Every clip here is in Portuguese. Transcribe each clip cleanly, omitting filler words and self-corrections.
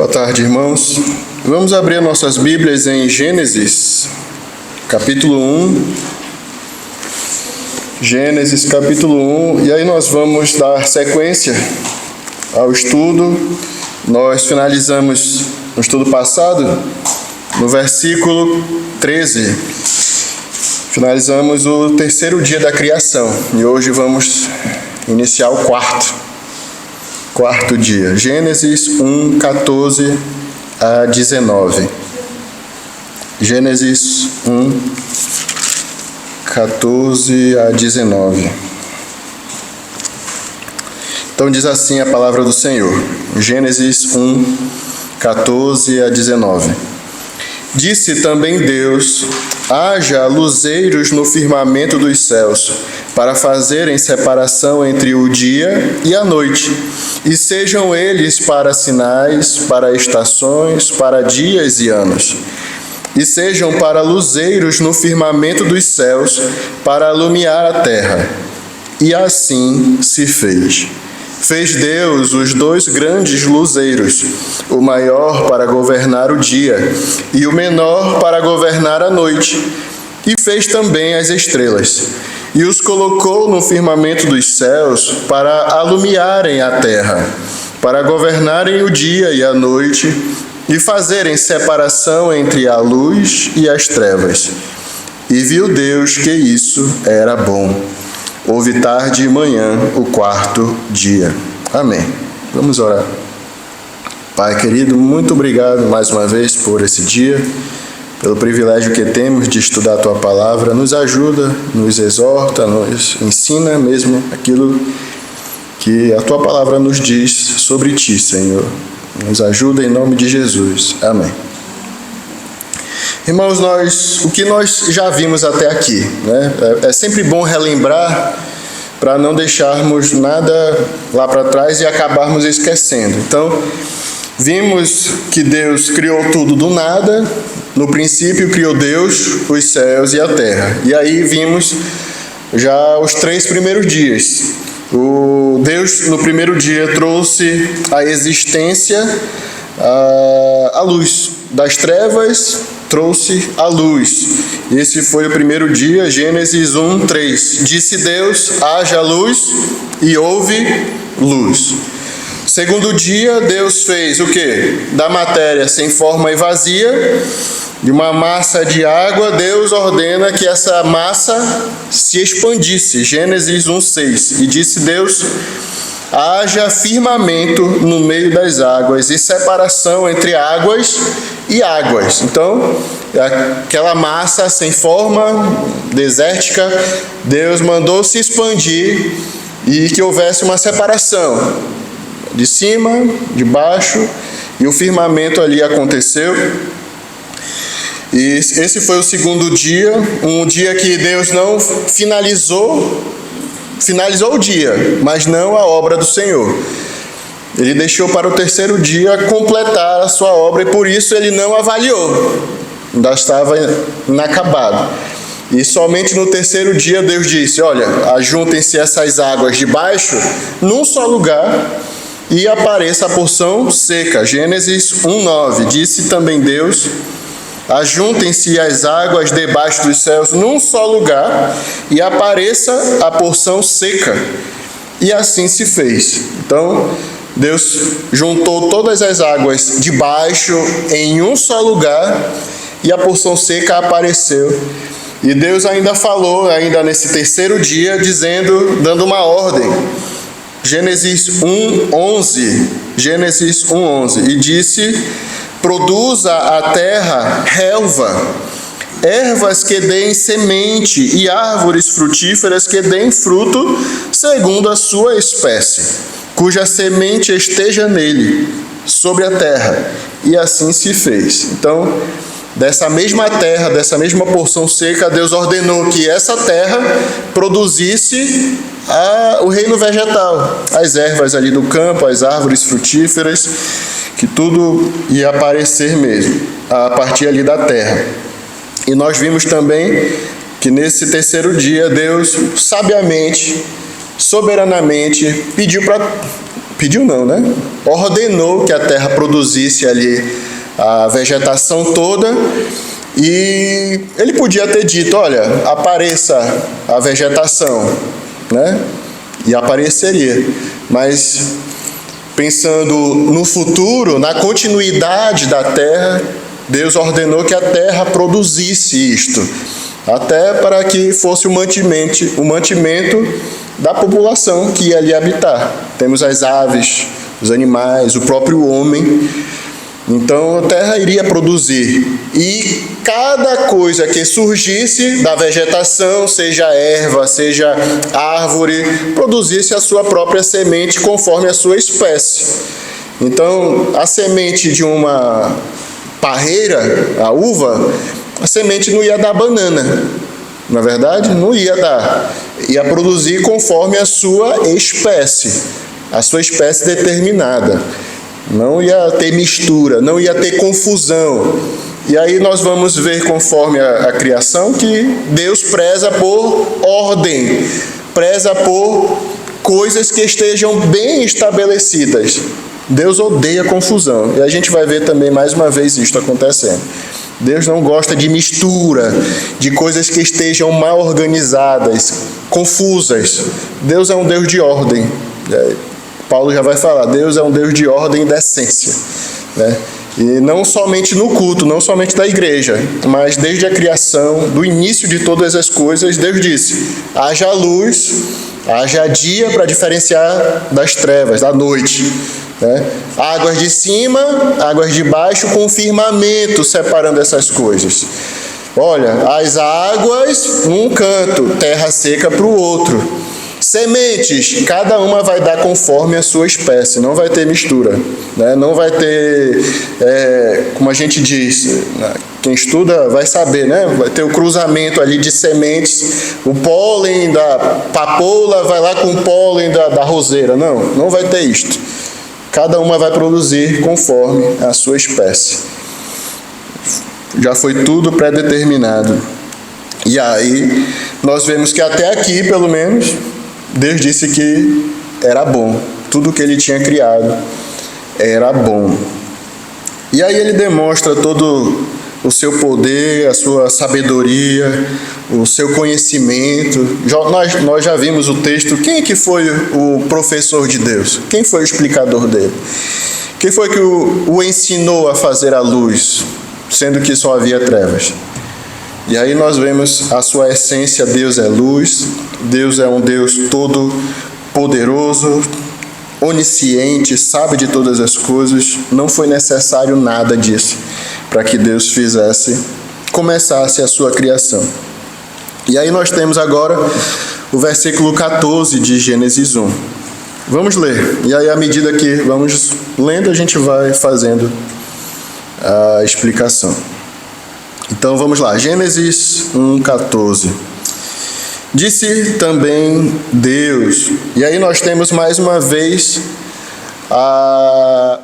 Boa tarde, irmãos. Vamos abrir nossas Bíblias em Gênesis, capítulo 1. Gênesis, capítulo 1. E aí nós vamos dar sequência ao estudo. Nós finalizamos no estudo passado, no versículo 13. Finalizamos o terceiro dia da criação. E hoje vamos iniciar o quarto dia. Gênesis 1, 14 a 19. Gênesis 1, 14 a 19. Então diz assim a palavra do Senhor. Gênesis 1, 14 a 19. Disse também Deus: haja luzeiros no firmamento dos céus, para fazerem separação entre o dia e a noite, e sejam eles para sinais, para estações, para dias e anos. E sejam para luzeiros no firmamento dos céus, para alumiar a terra. E assim se fez. Fez Deus os dois grandes luzeiros, o maior para governar o dia, e o menor para governar a noite. E fez também as estrelas, e os colocou no firmamento dos céus para alumiarem a terra, para governarem o dia e a noite, e fazerem separação entre a luz e as trevas. E viu Deus que isso era bom. Houve tarde e manhã, o quarto dia. Amém. Vamos orar. Pai querido, muito obrigado mais uma vez por esse dia, pelo privilégio que temos de estudar a Tua Palavra. Nos ajuda, nos exorta, nos ensina mesmo aquilo que a Tua Palavra nos diz sobre Ti, Senhor. Nos ajuda em nome de Jesus. Amém. Irmãos, o que nós já vimos até aqui, né? É sempre bom relembrar para não deixarmos nada lá para trás e acabarmos esquecendo. Então, vimos que Deus criou tudo do nada. No princípio criou Deus os céus e a terra. E aí vimos já os 3 primeiros dias. O Deus no primeiro dia trouxe a existência, a luz. Das trevas trouxe a luz. Esse foi o primeiro dia, Gênesis 1, 3. Disse Deus: haja luz, e houve luz. Segundo dia, Deus fez o quê? Da matéria sem forma e vazia, de uma massa de água, Deus ordena que essa massa se expandisse. Gênesis 1, 6. E disse Deus: haja firmamento no meio das águas e separação entre águas e águas. Então, aquela massa sem forma, desértica, Deus mandou se expandir e que houvesse uma separação de cima, de baixo, e o firmamento ali aconteceu. E esse foi o segundo dia, um dia que Deus não finalizou o dia, mas não a obra do Senhor. Ele deixou para o terceiro dia completar a sua obra, e por isso ele não avaliou. Ainda estava inacabado. E somente no terceiro dia Deus disse: olha, ajuntem-se essas águas de baixo num só lugar e apareça a porção seca. Gênesis 1:9. Disse também Deus: ajuntem-se as águas debaixo dos céus num só lugar e apareça a porção seca. E assim se fez. Então, Deus juntou todas as águas de baixo em um só lugar e a porção seca apareceu. E Deus ainda falou, ainda nesse terceiro dia, dando uma ordem. Gênesis 1:11. Gênesis 1:11. E disse: produza a terra relva, ervas que deem semente e árvores frutíferas que deem fruto segundo a sua espécie, cuja semente esteja nele, sobre a terra. E assim se fez. Então, dessa mesma terra, dessa mesma porção seca, Deus ordenou que essa terra produzisse o reino vegetal, as ervas ali do campo, as árvores frutíferas, que tudo ia aparecer mesmo, a partir ali da terra. E nós vimos também que nesse terceiro dia, Deus sabiamente, soberanamente, pediu para pediu não, né? Ordenou que a terra produzisse ali a vegetação toda, e ele podia ter dito, olha, apareça a vegetação, né? E apareceria. Mas pensando no futuro, na continuidade da terra, Deus ordenou que a terra produzisse isto, até para que fosse o mantimento da população que ia ali habitar. Temos as aves, os animais, o próprio homem. Então a terra iria produzir, e cada coisa que surgisse da vegetação, seja erva, seja árvore, produzisse a sua própria semente conforme a sua espécie. Então a semente de uma parreira, a uva, a semente não ia dar banana, na verdade, não ia dar, ia produzir conforme a sua espécie determinada. Não ia ter mistura, não ia ter confusão. E aí nós vamos ver, conforme a criação, que Deus preza por ordem, preza por coisas que estejam bem estabelecidas. Deus odeia confusão. E a gente vai ver também mais uma vez isto acontecendo. Deus não gosta de mistura, de coisas que estejam mal organizadas, confusas. Deus é um Deus de ordem. Paulo já vai falar, Deus é um Deus de ordem e decência, né? E não somente no culto, não somente da igreja, mas desde a criação, do início de todas as coisas, Deus disse, haja luz, haja dia para diferenciar das trevas, da noite, né? Águas de cima, águas de baixo, com firmamento separando essas coisas. Olha, as águas num canto, terra seca para o outro. Sementes, cada uma vai dar conforme a sua espécie, não vai ter mistura, né? Não vai ter, como a gente diz, quem estuda vai saber, né? Vai ter o cruzamento ali de sementes, o pólen da papoula vai lá com o pólen da roseira, não vai ter isto. Cada uma vai produzir conforme a sua espécie. Já foi tudo pré-determinado. E aí, nós vemos que até aqui, pelo menos, Deus disse que era bom. Tudo que ele tinha criado era bom. E aí ele demonstra todo o seu poder, a sua sabedoria, o seu conhecimento. Nós já vimos o texto. Quem é que foi o professor de Deus? Quem foi o explicador dele? Quem foi que o ensinou a fazer a luz, sendo que só havia trevas? E aí nós vemos a sua essência. Deus é luz, Deus é um Deus todo poderoso, onisciente, sabe de todas as coisas. Não foi necessário nada disso para que Deus começasse a sua criação. E aí nós temos agora o versículo 14 de Gênesis 1. Vamos ler, e aí à medida que vamos lendo, a gente vai fazendo a explicação. Então vamos lá, Gênesis 1:14. Disse também Deus, e aí nós temos mais uma vez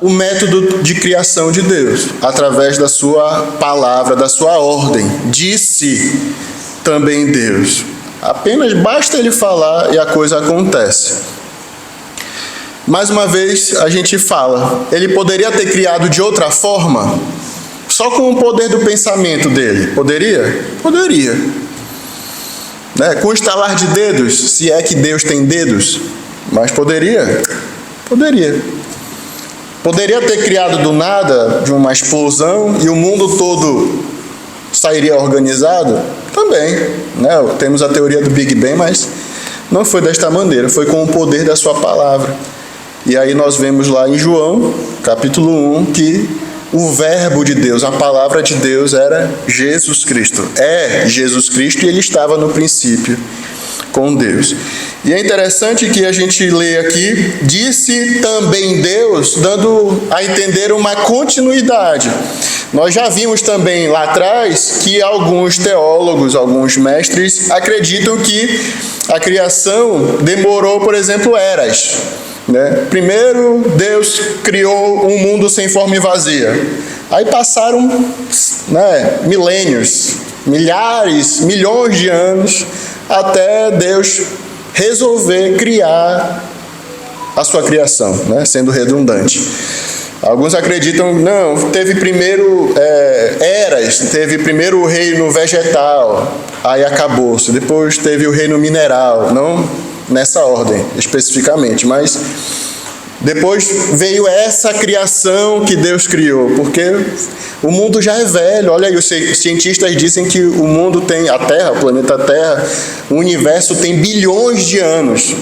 o método de criação de Deus, através da sua palavra, da sua ordem. Disse também Deus. Apenas basta ele falar e a coisa acontece. Mais uma vez a gente fala, ele poderia ter criado de outra forma? Só com o poder do pensamento dele. Poderia? Poderia. Né? Com o estalar de dedos, se é que Deus tem dedos. Mas poderia? Poderia. Poderia ter criado do nada, de uma explosão, e o mundo todo sairia organizado? Também. Né? Temos a teoria do Big Bang, mas não foi desta maneira. Foi com o poder da sua palavra. E aí nós vemos lá em João, capítulo 1, que o verbo de Deus, a palavra de Deus era Jesus Cristo. É Jesus Cristo, e ele estava no princípio com Deus. E é interessante que a gente lê aqui, disse também Deus, dando a entender uma continuidade. Nós já vimos também lá atrás que alguns teólogos, alguns mestres, acreditam que a criação demorou, por exemplo, eras. Né? Primeiro, Deus criou um mundo sem forma e vazia. Aí passaram milênios, milhares, milhões de anos, até Deus resolver criar a sua criação, né? Sendo redundante. Alguns acreditam, não, teve primeiro eras, teve primeiro o reino vegetal, aí acabou-se, depois teve o reino mineral, não nessa ordem especificamente, mas depois veio essa criação que Deus criou, porque o mundo já é velho. Olha aí, os cientistas dizem que o mundo tem, a Terra, o planeta Terra, o universo tem bilhões de anos.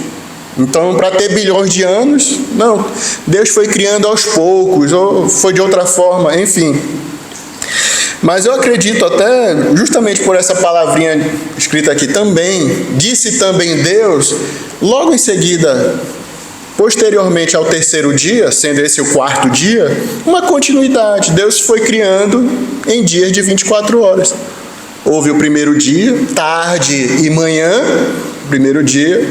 Então, para ter bilhões de anos, não, Deus foi criando aos poucos, ou foi de outra forma, enfim. Mas eu acredito até, justamente por essa palavrinha escrita aqui também, disse também Deus, logo em seguida, posteriormente ao terceiro dia, sendo esse o quarto dia, uma continuidade. Deus foi criando em dias de 24 horas. Houve o primeiro dia, tarde e manhã, primeiro dia,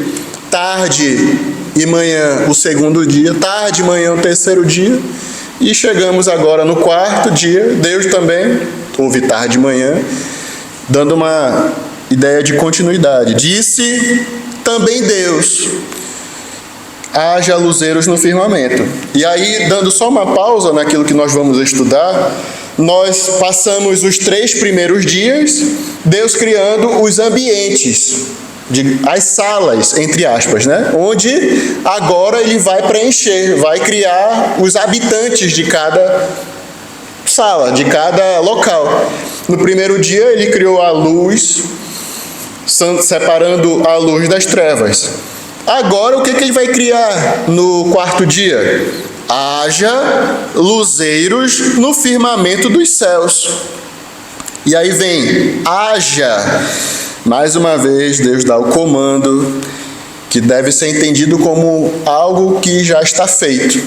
tarde e manhã o segundo dia, tarde e manhã o terceiro dia, e chegamos agora no quarto dia. Deus também, houve tarde e manhã, dando uma ideia de continuidade. Disse também Deus, haja luzeiros no firmamento. E aí, dando só uma pausa naquilo que nós vamos estudar, nós passamos os 3 primeiros dias, Deus criando os ambientes, as salas, entre aspas, né? Onde agora ele vai preencher, vai criar os habitantes de cada sala, de cada local. No primeiro dia ele criou a luz, separando a luz das trevas. Agora o que ele vai criar no quarto dia? Haja luzeiros no firmamento dos céus. E aí vem, haja. Mais uma vez, Deus dá o comando, que deve ser entendido como algo que já está feito,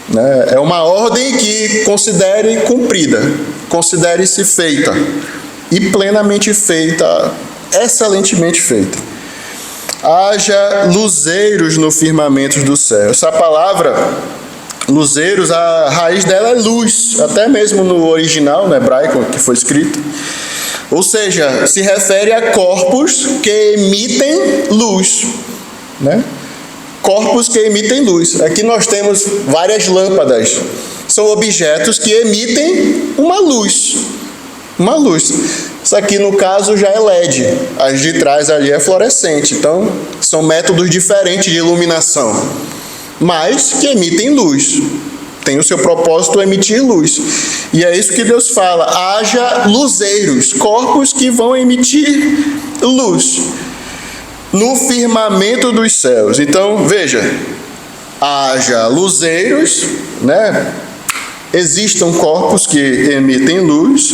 né? É uma ordem que considere cumprida, considere-se feita, e plenamente feita, excelentemente feita. Haja luzeiros no firmamento do céu. Essa palavra, luzeiros, a raiz dela é luz, até mesmo no original, no hebraico, que foi escrito. Ou seja, se refere a corpos que emitem luz, né? Corpos que emitem luz. Aqui nós temos várias lâmpadas. São objetos que emitem uma luz. Uma luz. Isso aqui, no caso, já é LED. As de trás ali é fluorescente. Então, são métodos diferentes de iluminação, mas que emitem luz. Tem o seu propósito emitir luz. E é isso que Deus fala. Haja luzeiros, corpos que vão emitir luz no firmamento dos céus. Então, veja, haja luzeiros, né? Existam corpos que emitem luz.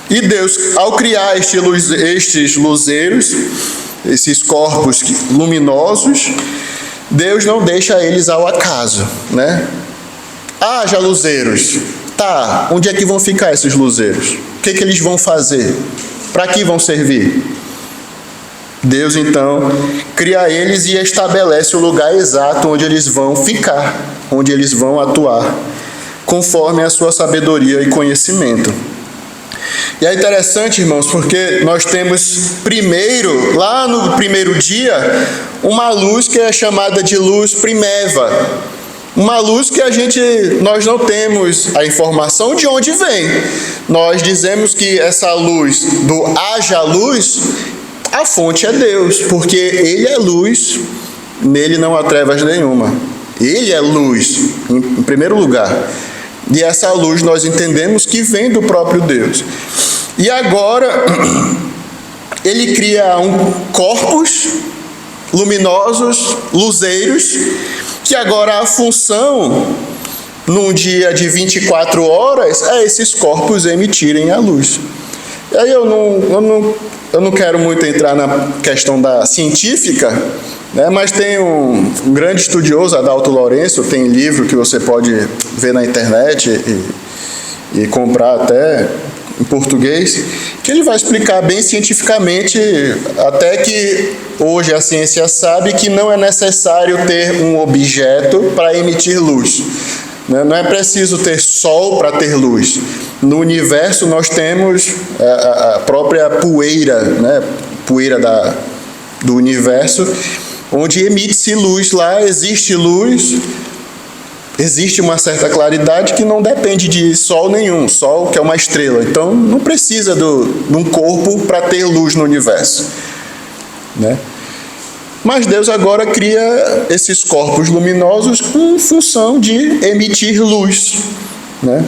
E Deus, ao criar estes luzeiros, esses corpos luminosos, Deus não deixa eles ao acaso, né? Haja luzeiros. Tá, onde é que vão ficar esses luzeiros? O que eles vão fazer? Para que vão servir? Deus, então, cria eles e estabelece o lugar exato onde eles vão ficar, onde eles vão atuar, conforme a sua sabedoria e conhecimento. E é interessante, irmãos, porque nós temos primeiro, lá no primeiro dia, uma luz que é chamada de luz primeva. Uma luz que nós não temos a informação de onde vem. Nós dizemos que essa luz, do haja luz, a fonte é Deus, porque Ele é luz, nele não há trevas nenhuma. Ele é luz, em primeiro lugar. E essa luz nós entendemos que vem do próprio Deus. E agora, Ele cria corpos luminosos, luzeiros, que agora a função, num dia de 24 horas, é esses corpos emitirem a luz. E aí eu não quero muito entrar na questão da científica, né, mas tem um grande estudioso, Adalto Lourenço, tem livro que você pode ver na internet e comprar até em português, que ele vai explicar bem cientificamente, até que hoje a ciência sabe que não é necessário ter um objeto para emitir luz. Não é preciso ter sol para ter luz. No universo nós temos a própria poeira, né? Poeira do universo, onde emite-se luz lá, existe luz, existe uma certa claridade que não depende de sol nenhum, sol que é uma estrela, então não precisa de um corpo para ter luz no universo, né? Mas Deus agora cria esses corpos luminosos com função de emitir luz, né?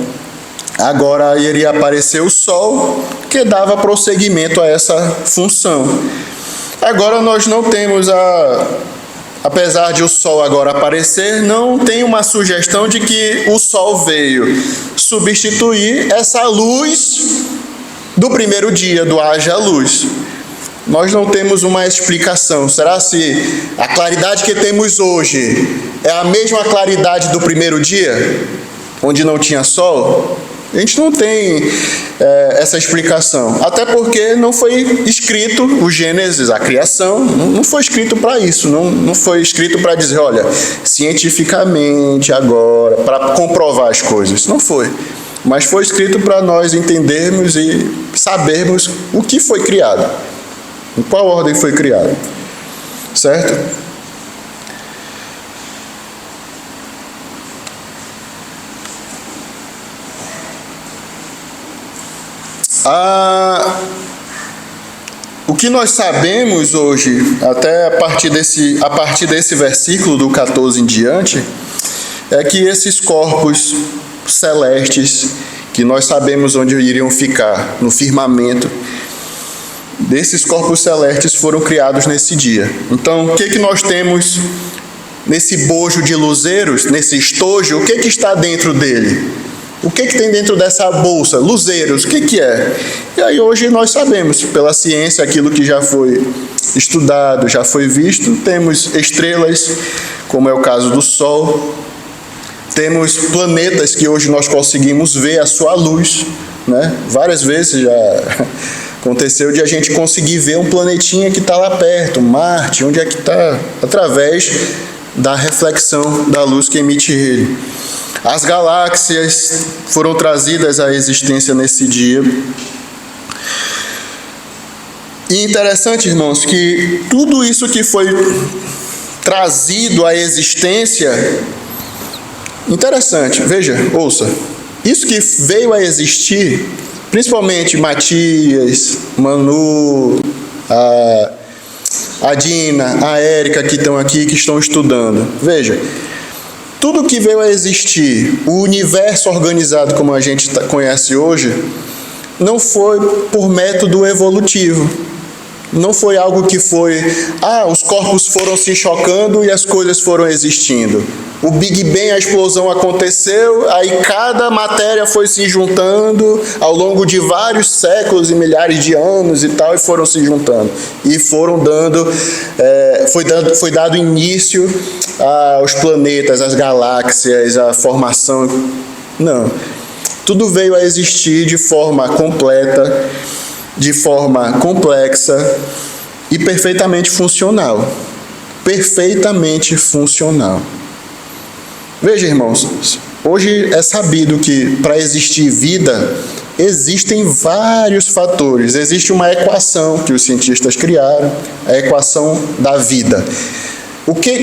Agora iria aparecer o Sol, que dava prosseguimento a essa função. Agora nós não temos apesar de o Sol agora aparecer, não tem uma sugestão de que o Sol veio substituir essa luz do primeiro dia, do haja luz. Nós não temos uma explicação. Será se a claridade que temos hoje é a mesma claridade do primeiro dia, onde não tinha sol? A gente não tem essa explicação. Até porque não foi escrito o Gênesis, a criação, não foi escrito para isso. Não foi escrito para dizer, olha, cientificamente agora, para comprovar as coisas. Não foi. Mas foi escrito para nós entendermos e sabermos o que foi criado. Em qual ordem foi criado? Certo? O que nós sabemos hoje, até a partir desse versículo do 14 em diante, é que esses corpos celestes, que nós sabemos onde iriam ficar, no firmamento, desses corpos celestes foram criados nesse dia. Então, o que nós temos nesse bojo de luzeiros, nesse estojo? O que está dentro dele? O que tem dentro dessa bolsa? Luzeiros, o que é? E aí hoje nós sabemos, pela ciência, aquilo que já foi estudado, já foi visto. Temos estrelas, como é o caso do Sol. Temos planetas que hoje nós conseguimos ver a sua luz, né? Várias vezes já aconteceu de a gente conseguir ver um planetinha que está lá perto, Marte, onde é que está? Através da reflexão da luz que emite ele. As galáxias foram trazidas à existência nesse dia. E interessante, irmãos, que tudo isso que foi trazido à existência, interessante, veja, ouça, isso que veio a existir, principalmente Matias, Manu, a Dina, a Érica que estão aqui, que estão estudando. Veja, tudo que veio a existir, o universo organizado como a gente conhece hoje, não foi por método evolutivo. Não foi algo que foi, os corpos foram se chocando e as coisas foram existindo. O Big Bang, a explosão aconteceu, aí cada matéria foi se juntando ao longo de vários séculos e milhares de anos e tal, e foram se juntando. E foram foi dado início aos planetas, às galáxias, à formação. Não. Tudo veio a existir de forma completa, de forma complexa e perfeitamente funcional. Perfeitamente funcional. Veja, irmãos, hoje é sabido que para existir vida, existem vários fatores. Existe uma equação que os cientistas criaram, a equação da vida.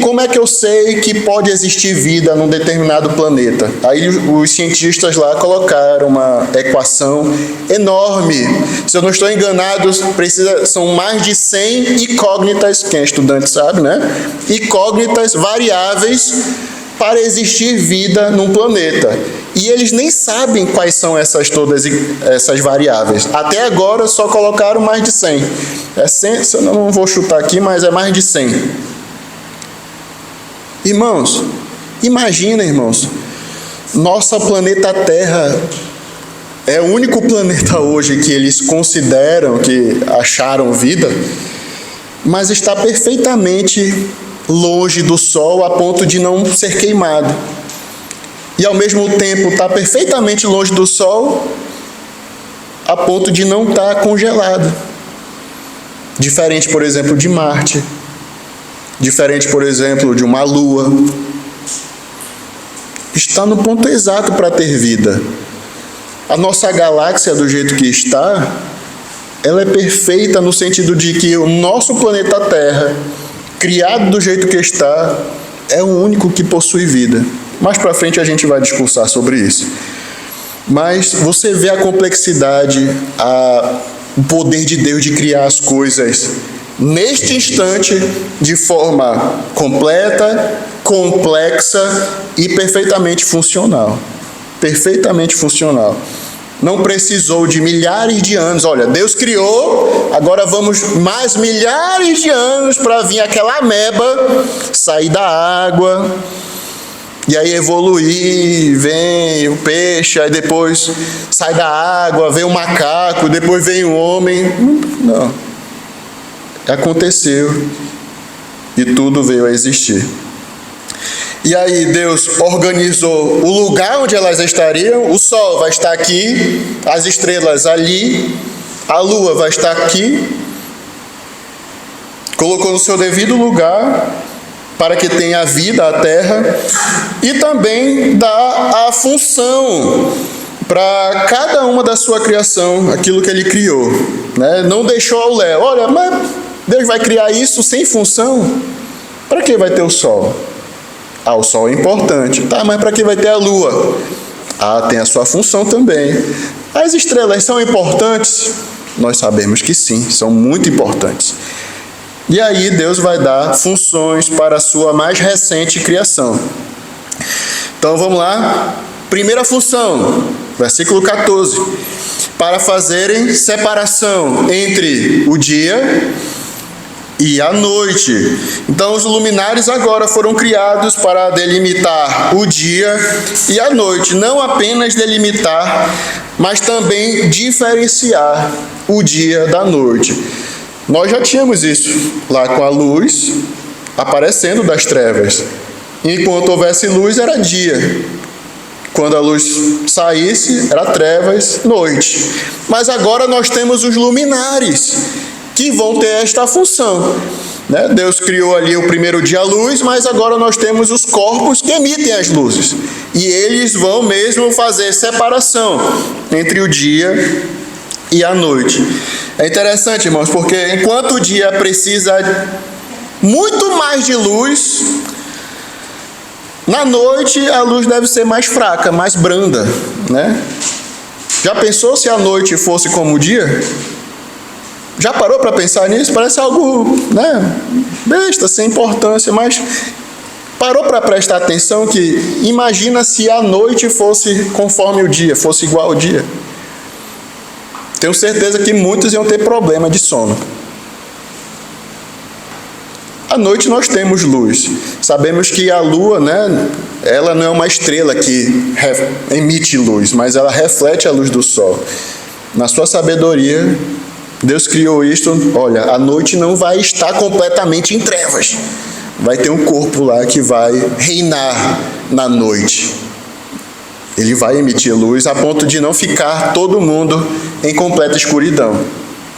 Como é que eu sei que pode existir vida num determinado planeta? Aí os cientistas lá colocaram uma equação enorme. Se eu não estou enganado, são mais de 100 incógnitas, quem é estudante sabe, né? Incógnitas variáveis para existir vida num planeta. E eles nem sabem quais são todas essas variáveis. Até agora só colocaram mais de 100. Eu não vou chutar aqui, mas é mais de 100. Irmãos, imagina, irmãos, nosso planeta Terra é o único planeta hoje que eles consideram que acharam vida, mas está perfeitamente longe do Sol a ponto de não ser queimado. E ao mesmo tempo está perfeitamente longe do Sol a ponto de não estar congelado. Diferente, por exemplo, de Marte. Diferente, por exemplo, de uma lua. Está no ponto exato para ter vida. A nossa galáxia, do jeito que está, ela é perfeita no sentido de que o nosso planeta Terra criado do jeito que está, é o único que possui vida. Mais para frente a gente vai discursar sobre isso. Mas você vê a complexidade, o poder de Deus de criar as coisas neste instante de forma completa, complexa e perfeitamente funcional. Perfeitamente funcional. Não precisou de milhares de anos. Olha, Deus criou, agora vamos mais milhares de anos para vir aquela ameba sair da água, e aí evoluir, vem o peixe, aí depois sai da água, vem o macaco, depois vem o homem. Não. Aconteceu e tudo veio a existir. E aí Deus organizou o lugar onde elas estariam. O sol vai estar aqui, as estrelas ali, a lua vai estar aqui. Colocou no seu devido lugar para que tenha vida a terra, e também dá a função para cada uma da sua criação, aquilo que ele criou, né? Não deixou ao léu. Olha, mas Deus vai criar isso sem função? Para que vai ter o sol? Ah, o sol é importante. Tá, mas para que vai ter a lua? Ah, tem a sua função também. As estrelas são importantes? Nós sabemos que sim, são muito importantes. E aí Deus vai dar funções para a sua mais recente criação. Então vamos lá. Primeira função, versículo 14. Para fazerem separação entre o dia e a noite. Então os luminares agora foram criados para delimitar o dia e a noite. Não apenas delimitar, mas também diferenciar o dia da noite. Nós já tínhamos isso lá com a luz aparecendo das trevas. Enquanto houvesse luz, era dia. Quando a luz saísse, era trevas, noite. Mas agora nós temos os luminares, que vão ter esta função, né? Deus criou ali o primeiro dia a luz, mas agora nós temos os corpos que emitem as luzes. E eles vão mesmo fazer separação entre o dia e a noite. É interessante, irmãos, porque enquanto o dia precisa muito mais de luz, na noite a luz deve ser mais fraca, mais branda, né? Já pensou se a noite fosse como o dia? Já parou para pensar nisso? Parece algo, né, besta, sem importância, mas parou para prestar atenção que imagina se a noite fosse conforme o dia, fosse igual ao dia. Tenho certeza que muitos iam ter problema de sono. À noite nós temos luz. Sabemos que a lua, né, ela não é uma estrela que emite luz, mas ela reflete a luz do sol. Na sua sabedoria, Deus criou isto. Olha, a noite não vai estar completamente em trevas. Vai ter um corpo lá que vai reinar na noite. Ele vai emitir luz a ponto de não ficar todo mundo em completa escuridão.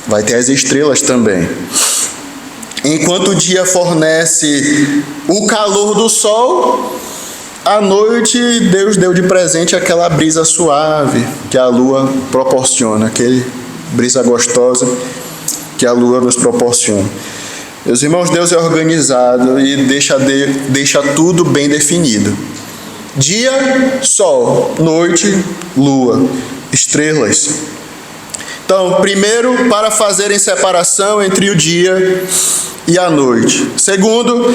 Vai ter as estrelas também. Enquanto o dia fornece o calor do sol, à noite Deus deu de presente aquela brisa suave que a lua proporciona, aquele brisa gostosa que a lua nos proporciona. Meus irmãos, Deus é organizado e deixa tudo bem definido. Dia, sol, noite, lua, estrelas. Então, primeiro, para fazerem separação entre o dia e a noite. Segundo,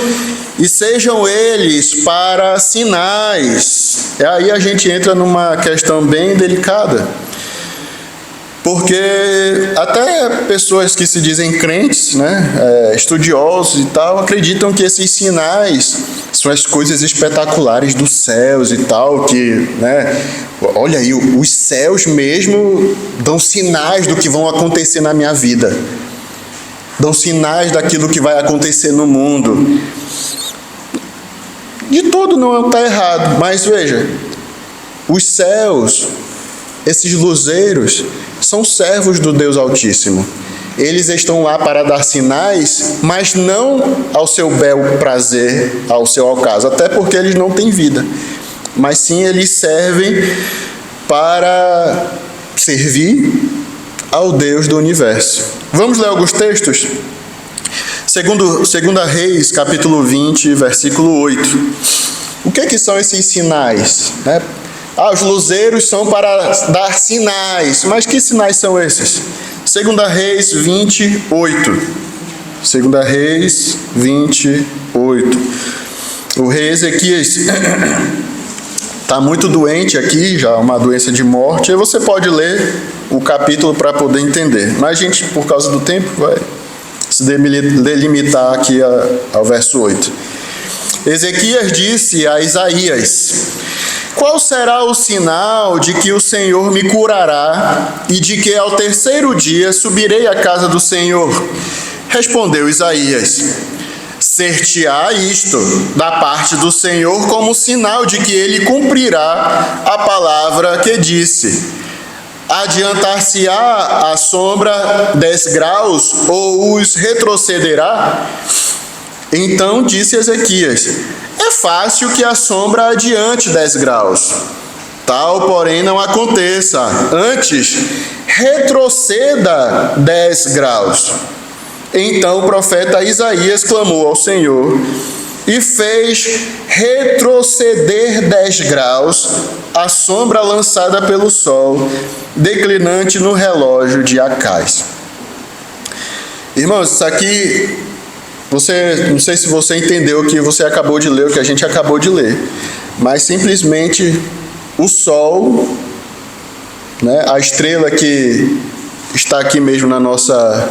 e sejam eles para sinais. E aí a gente entra numa questão bem delicada. Porque até pessoas que se dizem crentes, né, estudiosos e tal, acreditam que esses sinais são as coisas espetaculares dos céus e tal, que, né, olha aí, os céus mesmo dão sinais do que vão acontecer na minha vida. Dão sinais daquilo que vai acontecer no mundo. De todo não está errado, mas veja, os céus, esses luzeiros, são servos do Deus Altíssimo. Eles estão lá para dar sinais, mas não ao seu bel prazer, ao seu acaso, até porque eles não têm vida. Mas sim, eles servem para servir ao Deus do universo. Vamos ler alguns textos? Segunda Reis, capítulo 20, versículo 8. O que são esses sinais? Né? Os luzeiros são para dar sinais. Mas que sinais são esses? Segunda Reis 28. Segunda Reis 28. O rei Ezequias está muito doente aqui, já uma doença de morte. Aí você pode ler o capítulo para poder entender. Mas a gente, por causa do tempo, vai se delimitar aqui ao verso 8. Ezequias disse a Isaías: qual será o sinal de que o Senhor me curará e de que ao terceiro dia subirei à casa do Senhor? Respondeu Isaías: ser-te-á isto da parte do Senhor como sinal de que ele cumprirá a palavra que disse. Adiantar-se-á a sombra 10 graus ou os retrocederá? Então disse Ezequias: é fácil que a sombra adiante 10 graus. Tal, porém, não aconteça. Antes, retroceda 10 graus. Então o profeta Isaías clamou ao Senhor e fez retroceder 10 graus a sombra lançada pelo sol, declinante no relógio de Acais. Irmãos, isso aqui, não sei se você entendeu o que você acabou de ler, o que a gente acabou de ler, mas simplesmente o sol, né, a estrela que está aqui mesmo na nossa...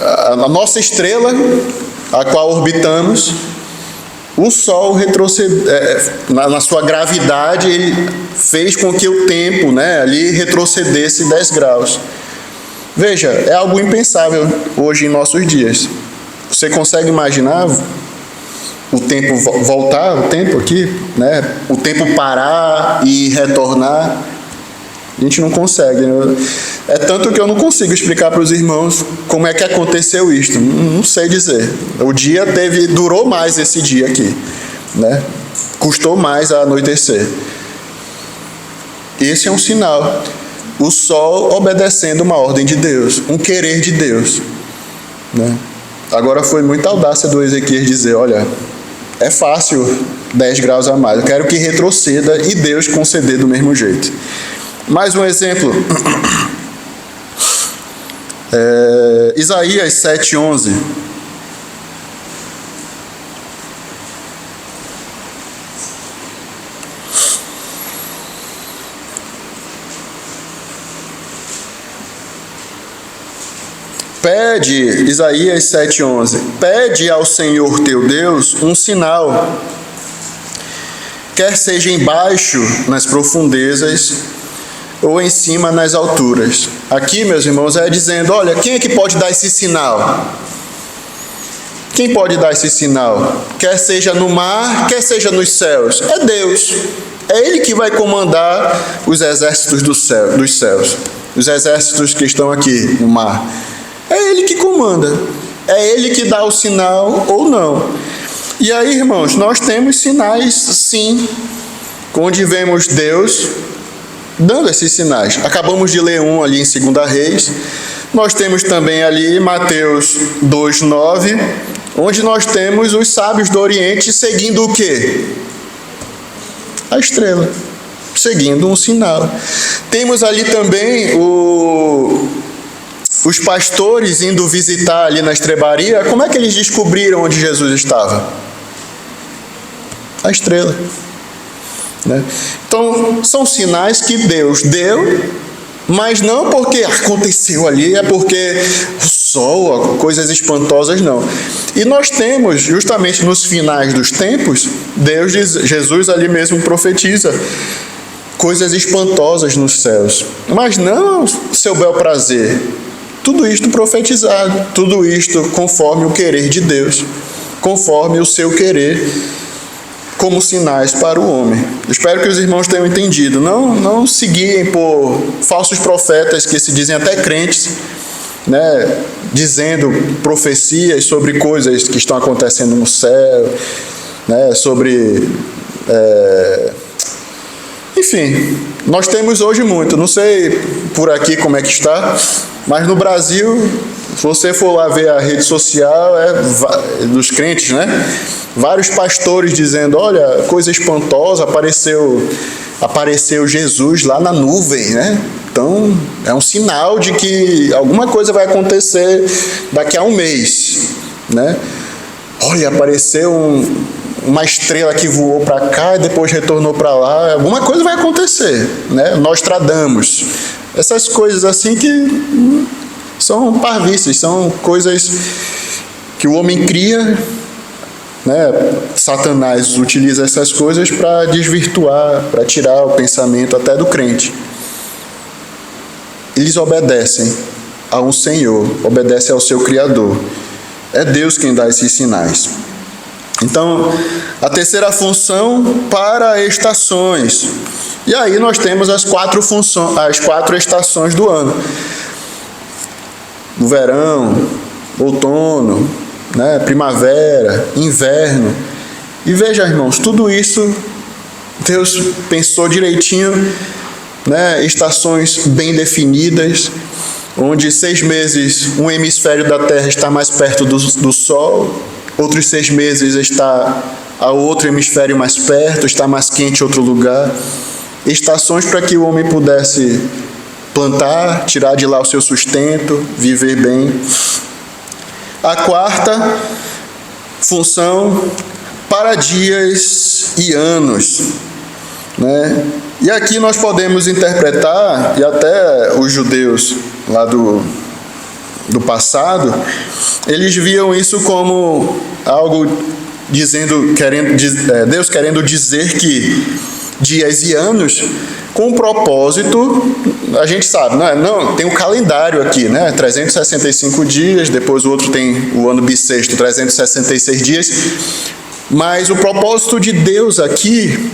a nossa estrela, a qual orbitamos, o Sol na sua gravidade, ele fez com que o tempo, né, ali retrocedesse 10 graus. Veja, é algo impensável hoje em nossos dias. Você consegue imaginar o tempo voltar, o tempo aqui, né, o tempo parar e retornar? A gente não consegue, né? É tanto que eu não consigo explicar para os irmãos como é que aconteceu isto. Não sei dizer. O dia durou mais esse dia aqui, né? Custou mais a anoitecer. Esse é um sinal. O sol obedecendo uma ordem de Deus, um querer de Deus, né? Agora foi muita audácia do Ezequias dizer: olha, é fácil 10 graus a mais, eu quero que retroceda, e Deus conceder do mesmo jeito. Mais um exemplo. Isaías 7:11. Isaías 7:11. Pede ao Senhor teu Deus um sinal, quer seja embaixo nas profundezas ou em cima nas alturas. Aqui, meus irmãos, é dizendo: olha, quem é que pode dar esse sinal? Quem pode dar esse sinal? Quer seja no mar, quer seja nos céus. É Deus. É Ele que vai comandar os exércitos dos céus. Os exércitos que estão aqui no mar. É Ele que comanda. É Ele que dá o sinal ou não. E aí, irmãos, nós temos sinais, sim, onde vemos Deus dando esses sinais. Acabamos de ler um ali em 2 Reis. Nós temos também ali Mateus 2:9, onde nós temos os sábios do Oriente seguindo o quê? A estrela, seguindo um sinal. Temos ali também os pastores indo visitar ali na estrebaria. Como é que eles descobriram onde Jesus estava? A estrela. Né? Então, são sinais que Deus deu, mas não porque aconteceu ali, é porque o sol, coisas espantosas, não. E nós temos, justamente nos finais dos tempos, Jesus ali mesmo profetiza coisas espantosas nos céus, mas não seu bel prazer. Tudo isto profetizado, tudo isto conforme o querer de Deus, conforme o seu querer, como sinais para o homem. Espero que os irmãos tenham entendido. Não se guiem por falsos profetas que se dizem até crentes, né, dizendo profecias sobre coisas que estão acontecendo no céu, né, sobre... Enfim, nós temos hoje muito. Não sei por aqui como é que está, mas no Brasil Se você for lá ver a rede social dos crentes, né? Vários pastores dizendo, olha, coisa espantosa, apareceu Jesus lá na nuvem, né? Então, é um sinal de que alguma coisa vai acontecer daqui a um mês, né? Olha, apareceu uma estrela que voou para cá e depois retornou para lá. Alguma coisa vai acontecer, né? Nostradamus. Essas coisas assim que são parvícies, são coisas que o homem cria, né? Satanás utiliza essas coisas para desvirtuar, para tirar o pensamento até do crente. Eles obedecem a um Senhor, obedecem ao seu Criador. É Deus quem dá esses sinais. Então, a terceira função para estações. E aí nós temos as quatro estações do ano. O verão, outono, né, primavera, inverno. E veja, irmãos, tudo isso Deus pensou direitinho, né, estações bem definidas, onde 6 meses um hemisfério da Terra está mais perto do Sol, outros 6 meses está a outro hemisfério mais perto, está mais quente em outro lugar. Estações para que o homem pudesse plantar, tirar de lá o seu sustento, viver bem. A quarta função, para dias e anos, né? E aqui nós podemos interpretar, e até os judeus lá do passado, eles viam isso como algo Deus querendo dizer que dias e anos com propósito, a gente sabe, não, tem um calendário aqui, né? 365 dias, depois o outro tem o ano bissexto, 366 dias, mas o propósito de Deus aqui,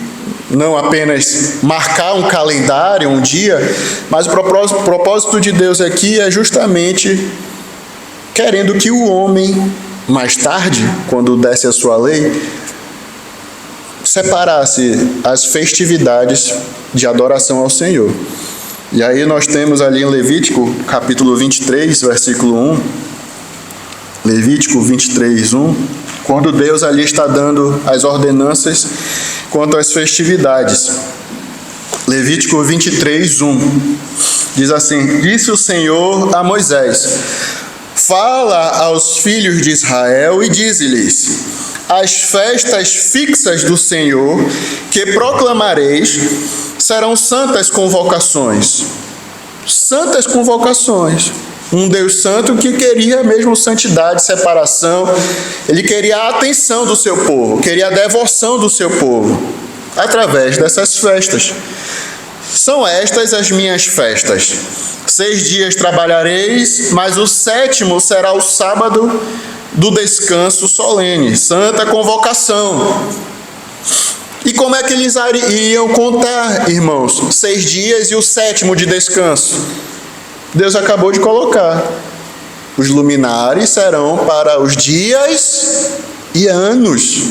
não apenas marcar um calendário, um dia, mas o propósito de Deus aqui é justamente querendo que o homem, mais tarde, quando desse a sua lei, separasse as festividades de adoração ao Senhor. E aí nós temos ali em Levítico, capítulo 23, versículo 1, Levítico 23, 1, quando Deus ali está dando as ordenanças quanto às festividades. Levítico 23, 1, diz assim: disse o Senhor a Moisés: fala aos filhos de Israel e dize-lhes: as festas fixas do Senhor que proclamareis serão santas convocações. Santas convocações. Um Deus santo que queria mesmo santidade, separação. Ele queria a atenção do seu povo, queria a devoção do seu povo, através dessas festas. São estas as minhas festas. 6 dias trabalhareis, mas o 7º será o sábado do descanso solene, santa convocação. E como é que eles iam contar, irmãos? 6 dias e o 7º de descanso. Deus acabou de colocar. Os luminares serão para os dias e anos.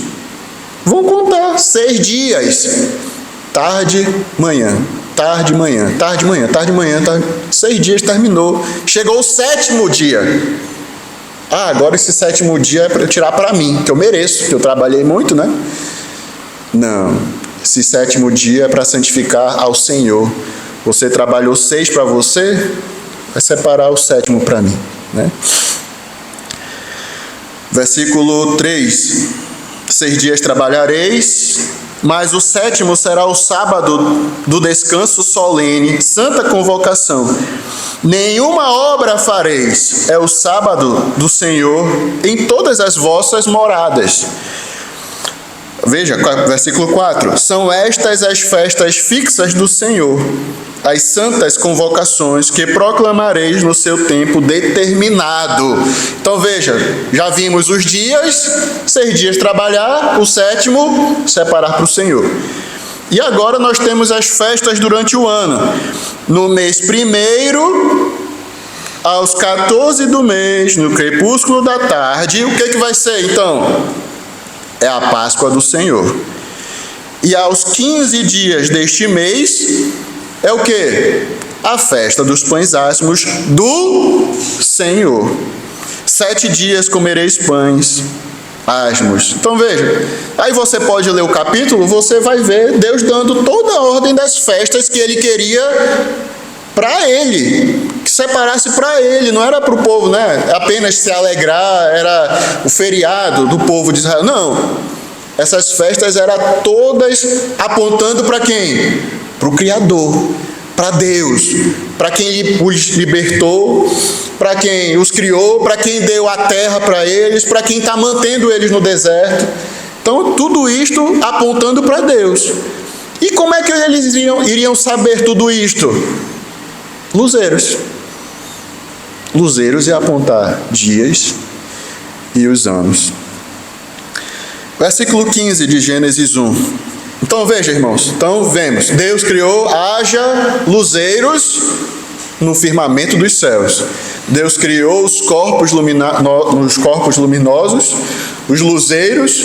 Vão contar 6 dias. Tarde, manhã. Tarde, manhã. Tarde, manhã. Tarde, manhã. 6 dias terminou. Chegou o 7º dia. Agora esse 7º dia é para eu tirar para mim, que eu mereço, que eu trabalhei muito, né? Não. Esse 7º dia é para santificar ao Senhor. Você trabalhou 6 para você, vai separar o 7º para mim, né? Versículo 3. 6 dias trabalhareis, mas o 7º será o sábado do descanso solene, santa convocação. Nenhuma obra fareis, é o sábado do Senhor em todas as vossas moradas. Veja, versículo 4. São estas as festas fixas do Senhor, as santas convocações que proclamareis no seu tempo determinado. Então veja, já vimos os dias, 6 dias trabalhar, o 7º separar para o Senhor. E agora nós temos as festas durante o ano. No mês 1º, aos 14 do mês, no crepúsculo da tarde, o que vai ser então? É a Páscoa do Senhor. E aos 15 dias deste mês, é o quê? A festa dos pães asmos do Senhor. 7 dias comereis pães asmos. Então veja, aí você pode ler o capítulo, você vai ver Deus dando toda a ordem das festas que ele queria para ele, que separasse para ele, não era para o povo, né? Apenas se alegrar, era o feriado do povo de Israel. Não, essas festas eram todas apontando para quem? Para o Criador, para Deus, para quem os libertou, para quem os criou, para quem deu a terra para eles, para quem está mantendo eles no deserto. Então, tudo isto apontando para Deus. E como é que eles iriam saber tudo isto? Luzeiros. Luzeiros é apontar dias e os anos. Versículo 15 de Gênesis 1. Então veja, irmãos, então vemos, Deus criou, haja luzeiros no firmamento dos céus. Deus criou os corpos luminosos, os luzeiros,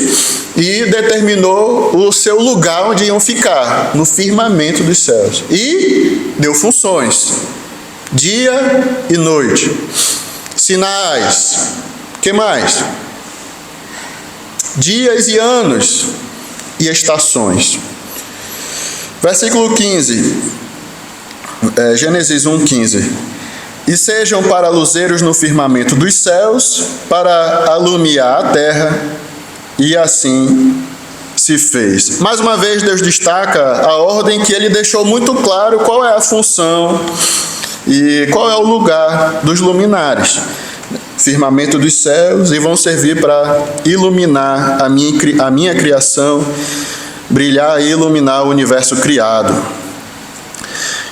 e determinou o seu lugar onde iam ficar, no firmamento dos céus. E deu funções, dia e noite, sinais, que mais? Dias e anos e estações. Versículo 15, Gênesis 1:15. E sejam para luzeiros no firmamento dos céus, para alumiar a terra, e assim se fez. Mais uma vez Deus destaca a ordem que ele deixou muito claro qual é a função e qual é o lugar dos luminares. Firmamento dos céus, e vão servir para iluminar a minha criação, brilhar e iluminar o universo criado.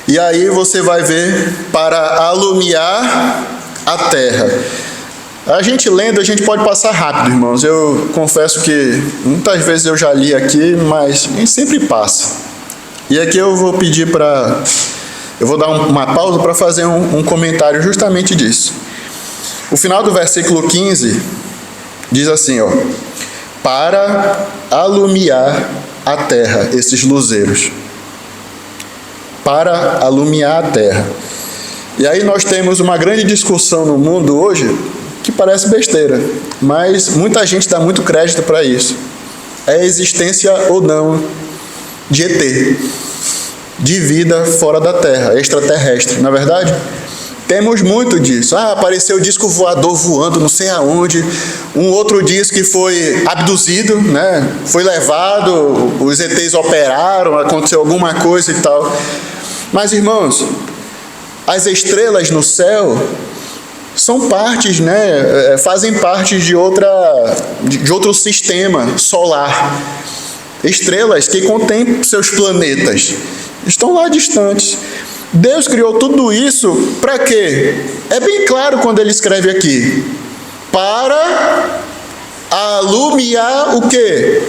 E aí você vai ver, para alumiar a terra. A gente lendo, a gente pode passar rápido, irmãos. Eu confesso que muitas vezes eu já li aqui, mas a gente sempre passa. E aqui eu vou pedir eu vou dar uma pausa para fazer um comentário justamente disso. O final do versículo 15 diz assim, ó: para alumiar a terra, esses luzeiros. Para alumiar a terra. E aí nós temos uma grande discussão no mundo hoje, que parece besteira, mas muita gente dá muito crédito para isso. É a existência ou não de ET, de vida fora da Terra, extraterrestre, não é verdade? Temos muito disso. Apareceu o disco voador voando não sei aonde, um outro diz que foi abduzido, né? Foi levado, os ETs operaram, aconteceu alguma coisa e tal. Mas, irmãos, as estrelas no céu são partes, né? Fazem parte de outro sistema solar. Estrelas que contêm seus planetas, estão lá distantes. Deus criou tudo isso para quê? É bem claro quando ele escreve aqui: para alumiar o quê?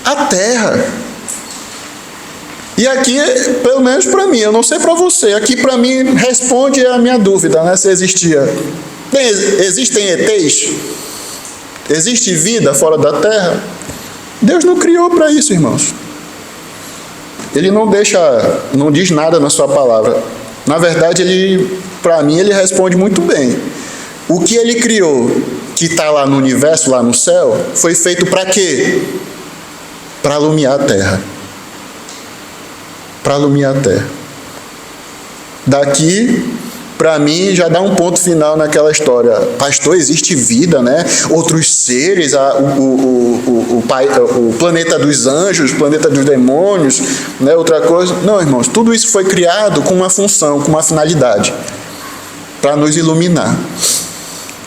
A terra. E aqui, pelo menos para mim, eu não sei para você, aqui para mim responde a minha dúvida, né, se existia. Existem ETs? Existe vida fora da terra? Deus não criou para isso, irmãos. Ele não diz nada na sua palavra. Na verdade, para mim, ele responde muito bem. O que ele criou, que está lá no universo, lá no céu, foi feito para quê? Para alumiar a terra. Para alumiar a terra. Daqui, para mim, já dá um ponto final naquela história. Pastor, existe vida, né? Outros seres, o planeta dos anjos, o planeta dos demônios, né? Outra coisa. Não, irmãos, tudo isso foi criado com uma função, com uma finalidade, para nos iluminar.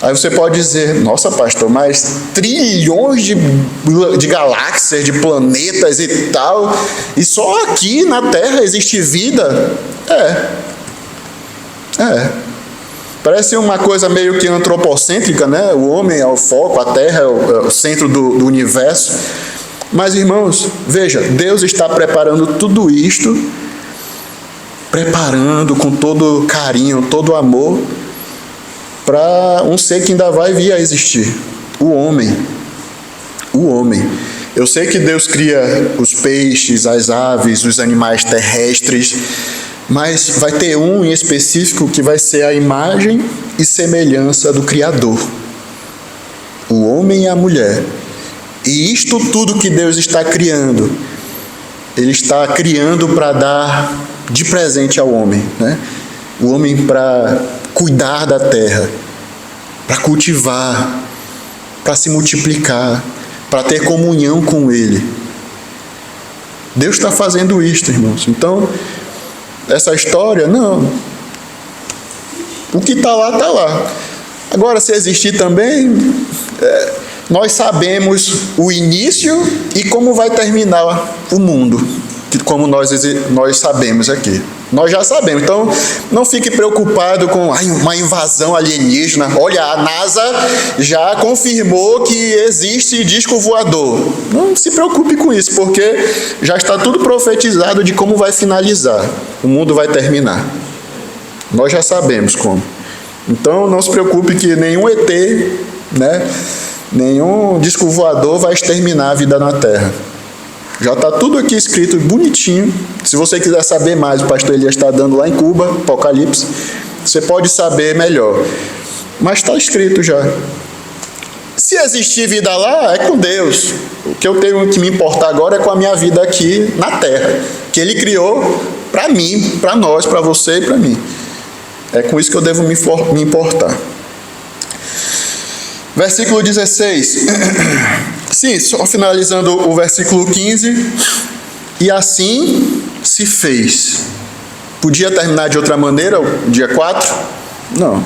Aí você pode dizer: nossa, pastor, mas trilhões de galáxias, de planetas e tal, e só aqui na Terra existe vida? Parece uma coisa meio que antropocêntrica, né? O homem é o foco, a Terra é o centro do universo. Mas, irmãos, veja, Deus está preparando tudo isto, preparando com todo carinho, todo amor, para um ser que ainda vai vir a existir, o homem. O homem. Eu sei que Deus cria os peixes, as aves, os animais terrestres, mas vai ter um em específico que vai ser a imagem e semelhança do Criador. o homem e a mulher. E isto tudo que Deus está criando, Ele está criando para dar de presente ao homem, né? O homem para cuidar da terra, para cultivar, para se multiplicar, para ter comunhão com Ele. Deus está fazendo isto, irmãos. Então, essa história, não. O que está lá, está lá. Agora, se existir também, nós sabemos o início e como vai terminar o mundo, como nós sabemos aqui. Nós já sabemos. Então, não fique preocupado com uma invasão alienígena. Olha, a NASA já confirmou que existe disco voador. Não se preocupe com isso, porque já está tudo profetizado de como vai finalizar. O mundo vai terminar. Nós já sabemos como. Então, não se preocupe que nenhum ET, né, nenhum disco voador vai exterminar a vida na Terra. Já está tudo aqui escrito bonitinho. Se você quiser saber mais, o pastor Elias está dando lá em Cuba, Apocalipse. Você pode saber melhor. Mas está escrito já. Se existir vida lá, é com Deus. O que eu tenho que me importar agora é com a minha vida aqui na Terra, que Ele criou para mim, para nós, para você e para mim. É com isso que eu devo me importar. Versículo 16. Sim, só finalizando o versículo 15. E assim se fez. Podia terminar de outra maneira, o dia 4? Não.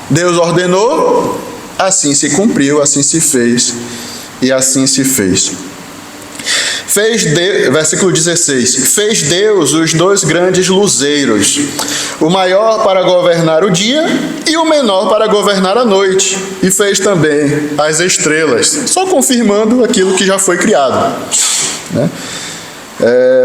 Deus ordenou, assim se cumpriu, assim se fez. E assim se fez. Versículo 16. Fez Deus os dois grandes luzeiros, o maior para governar o dia e o menor para governar a noite. E fez também as estrelas, só confirmando aquilo que já foi criado, né?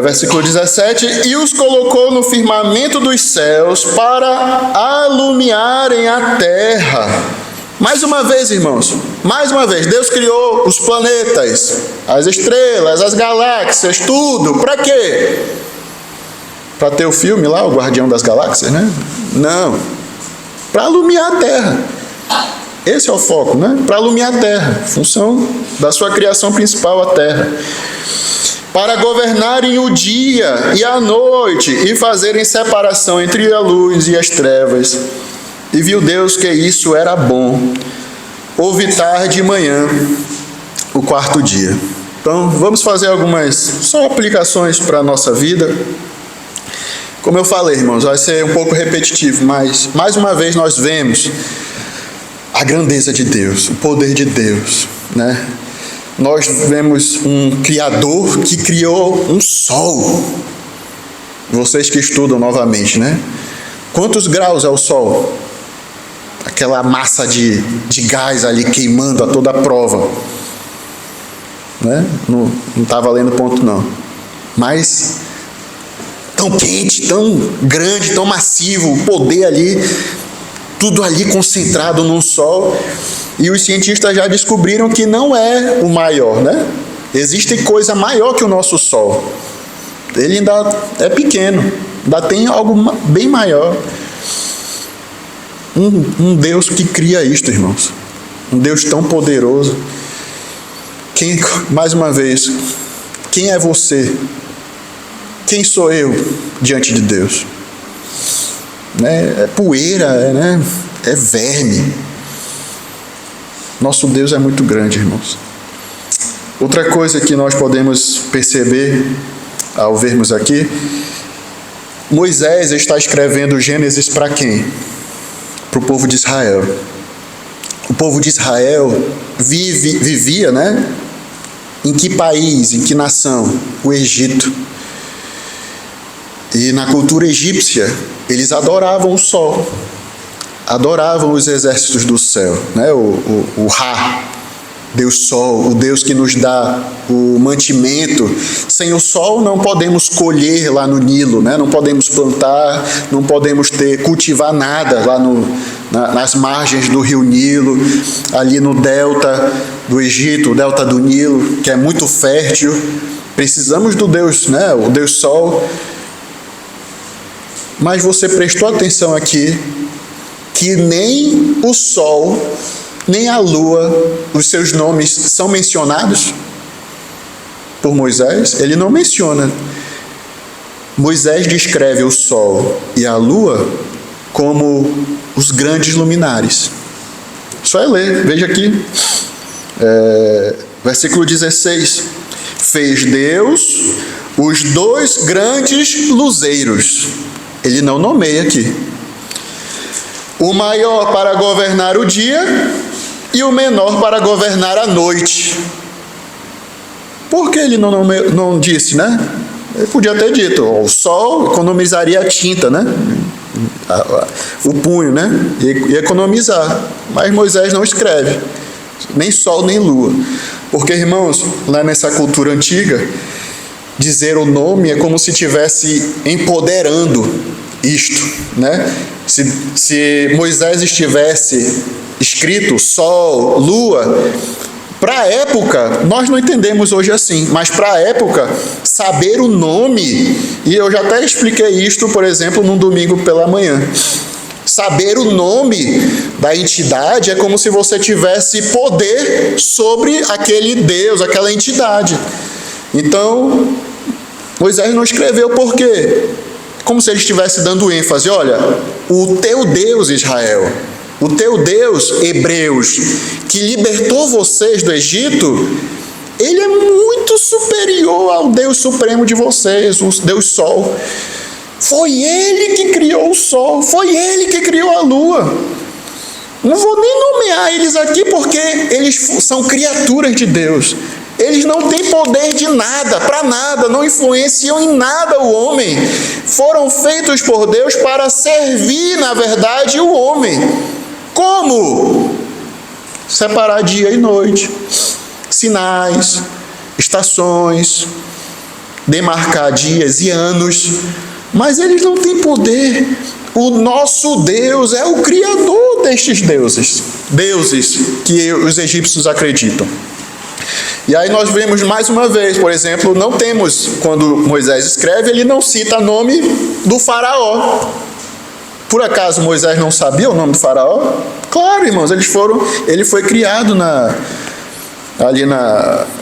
Versículo 17. E os colocou no firmamento dos céus para alumiarem a terra. Mais uma vez, irmãos, mais uma vez, Deus criou os planetas, as estrelas, as galáxias, tudo. Para quê? Para ter o filme lá, o Guardião das Galáxias, né? Não. Para alumiar a Terra. Esse é o foco, né? Para alumiar a Terra. Função da sua criação principal, a Terra. Para governarem o dia e a noite e fazerem separação entre a luz e as trevas. E viu Deus que isso era bom. Houve tarde e manhã, o quarto dia. Então, vamos fazer algumas só aplicações para a nossa vida. Como eu falei, irmãos, vai ser um pouco repetitivo, mas mais uma vez nós vemos a grandeza de Deus, o poder de Deus, né? Nós vemos um Criador que criou um sol. Vocês que estudam novamente, né? Quantos graus é o sol? Aquela massa de gás ali queimando a toda a prova, né? Não está valendo ponto não. Mas tão quente, tão grande, tão massivo, o poder ali, tudo ali concentrado num sol. E os cientistas já descobriram que não é o maior, né? Existe coisa maior que o nosso sol. Ele ainda é pequeno, ainda tem algo bem maior. Um Deus que cria isto, irmãos. Um Deus tão poderoso. Mais uma vez, quem é você? Quem sou eu diante de Deus? É poeira, né? É verme. Nosso Deus é muito grande, irmãos. Outra coisa que nós podemos perceber ao vermos aqui, Moisés está escrevendo Gênesis para quem? Para o povo de Israel. O povo de Israel vivia, né? Em que país, em que nação? O Egito. E na cultura egípcia, eles adoravam o sol, adoravam os exércitos do céu, né? O Ra, Deus Sol, o Deus que nos dá o mantimento. Sem o sol não podemos colher lá no Nilo, né? Não podemos plantar, não podemos cultivar nada lá nas margens do rio Nilo, ali no delta do Egito, o delta do Nilo, que é muito fértil. Precisamos do Deus, né? O Deus Sol. Mas você prestou atenção aqui que nem o sol nem a lua, os seus nomes são mencionados por Moisés? Ele não menciona. Moisés descreve o sol e a lua como os grandes luminares. Só é ler, veja aqui, versículo 16. Fez Deus os dois grandes luzeiros. Ele não nomeia aqui. O maior para governar o dia e o menor para governar a noite. Por que ele não disse, né? Ele podia ter dito, o sol economizaria a tinta, né? O punho, né? E economizar. Mas Moisés não escreve, nem sol nem lua. Porque, irmãos, lá nessa cultura antiga, dizer o nome é como se estivesse empoderando isto, né? Se Moisés estivesse escrito sol, lua, para a época, nós não entendemos hoje assim, mas para a época, saber o nome, e eu já até expliquei isto, por exemplo, num domingo pela manhã. Saber o nome da entidade é como se você tivesse poder sobre aquele Deus, aquela entidade. Então, Moisés não escreveu por quê? Como se ele estivesse dando ênfase, olha, o teu Deus, Israel, o teu Deus, Hebreus, que libertou vocês do Egito, ele é muito superior ao Deus supremo de vocês, o Deus Sol. Foi ele que criou o Sol, foi ele que criou a Lua. Não vou nem nomear eles aqui porque eles são criaturas de Deus. Eles não têm poder de nada, para nada, não influenciam em nada o homem. Foram feitos por Deus para servir, na verdade, o homem. Como? Separar dia e noite, sinais, estações, demarcar dias e anos, mas eles não têm poder. O nosso Deus é o criador destes deuses que os egípcios acreditam. E aí nós vemos mais uma vez, por exemplo, não temos, quando Moisés escreve, ele não cita nome do faraó. Por acaso Moisés não sabia o nome do faraó? Claro, irmãos, ele foi criado